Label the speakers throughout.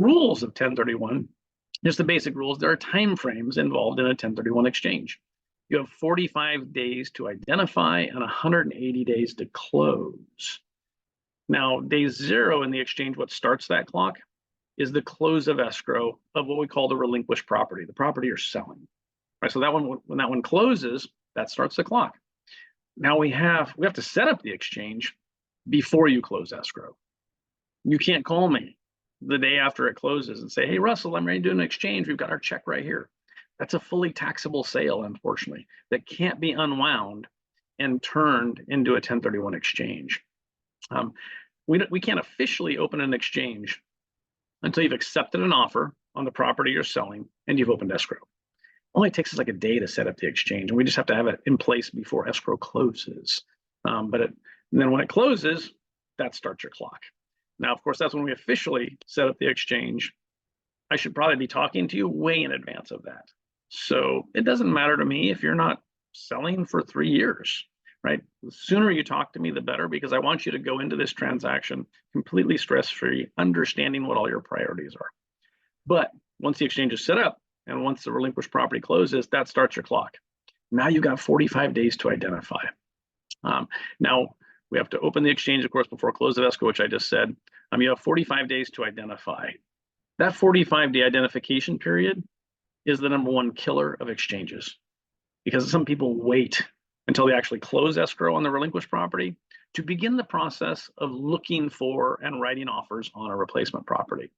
Speaker 1: rules of 1031, just the basic rules, there are time frames involved in a 1031 exchange. You have 45 days to identify and 180 days to close. Now, day 0 in the exchange, what starts that clock is the close of escrow of what we call the relinquished property, the property you're selling. Right, so that one, when that one closes, that starts the clock. Now we have to set up the exchange before you close escrow. You can't call me the day after it closes and say, hey, Russell, I'm ready to do an exchange. We've got our check right here. That's a fully taxable sale, unfortunately, that can't be unwound and turned into a 1031 exchange. We can't officially open an exchange until you've accepted an offer on the property you're selling and you've opened escrow. Only takes us like a day to set up the exchange, and we just have to have it in place before escrow closes. And then when it closes, that starts your clock. Now, of course, that's when we officially set up the exchange. I should probably be talking to you way in advance of that. So it doesn't matter to me if you're not selling for 3 years, right? The sooner you talk to me, the better, because I want you to go into this transaction completely stress-free, understanding what all your priorities are. But once the exchange is set up, and once the relinquished property closes, that starts your clock. Now you've got 45 days to identify. Now, we have to open the exchange, of course, before close of escrow, which I just said. You have 45 days to identify. That 45-day identification period is the #1 killer of exchanges, because some people wait until they actually close escrow on the relinquished property to begin the process of looking for and writing offers on a replacement property.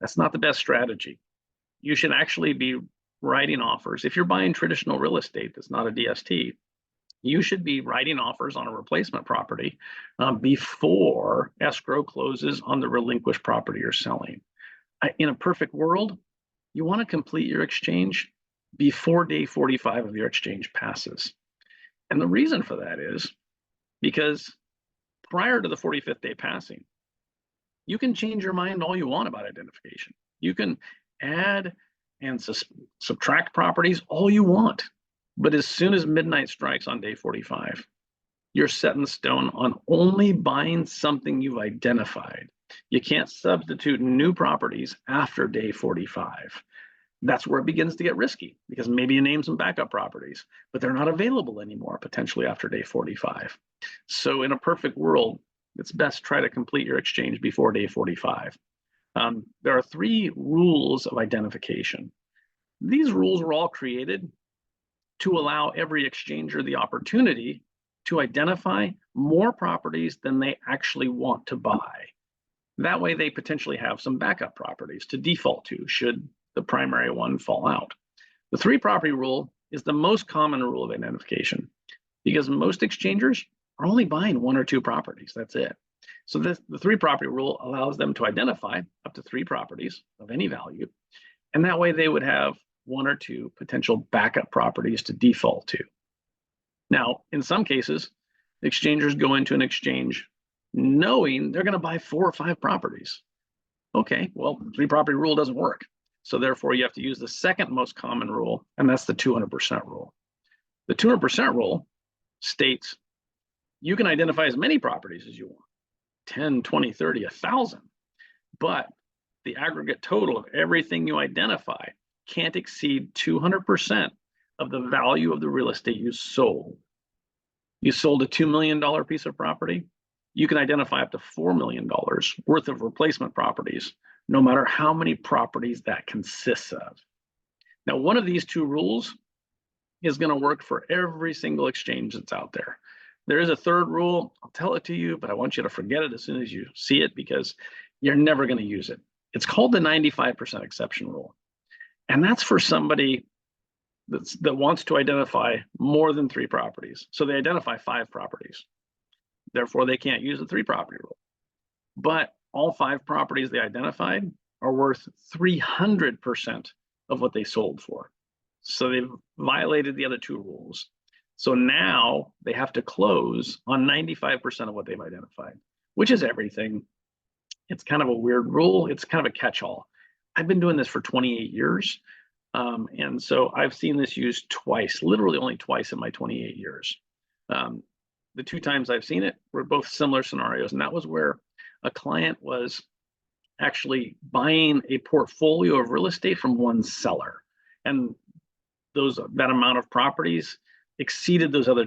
Speaker 1: That's not the best strategy. You should actually be writing offers. If you're buying traditional real estate that's not a DST, you should be writing offers on a replacement property before escrow closes on the relinquished property you're selling. In a perfect world, you want to complete your exchange before day 45 of your exchange passes. And the reason for that is because prior to the 45th day passing, you can change your mind all you want about identification. You can add and subtract properties all you want. But as soon as midnight strikes on day 45, you're set in stone on only buying something you've identified. You can't substitute new properties after day 45. That's where it begins to get risky, because maybe you name some backup properties, but they're not available anymore potentially after day 45. So in a perfect world, it's best try to complete your exchange before day 45. There are 3 rules of identification. These rules were all created to allow every exchanger the opportunity to identify more properties than they actually want to buy. That way they potentially have some backup properties to default to should the primary one fall out. The 3 property rule is the most common rule of identification, because most exchangers are only buying 1 or 2 properties. That's it. So the 3 property rule allows them to identify up to 3 properties of any value. And that way they would have 1 or 2 potential backup properties to default to. Now, in some cases, exchangers go into an exchange knowing they're going to buy 4 or 5 properties. Okay, well, the 3 property rule doesn't work. So therefore, you have to use the second most common rule, and that's the 200% rule. The 200% rule states you can identify as many properties as you want, 10, 20, 30, 1,000, but the aggregate total of everything you identify can't exceed 200% of the value of the real estate you sold. You sold a $2 million piece of property, you can identify up to $4 million worth of replacement properties, no matter how many properties that consists of. Now, one of these 2 rules is going to work for every single exchange that's out there. There is a 3rd rule. I'll tell it to you, but I want you to forget it as soon as you see it, because you're never going to use it. It's called the 95% exception rule. And that's for somebody that wants to identify more than 3 properties. So they identify 5 properties. Therefore, they can't use the 3 property rule. But all 5 properties they identified are worth 300% of what they sold for. So they've violated the other 2 rules. So now they have to close on 95% of what they've identified, which is everything. It's kind of a weird rule. It's kind of a catch-all. I've been doing this for 28 years. And so I've seen this used twice, literally only twice in my 28 years. The 2 times I've seen it were both similar scenarios. And that was where a client was actually buying a portfolio of real estate from one seller. And that amount of properties exceeded those other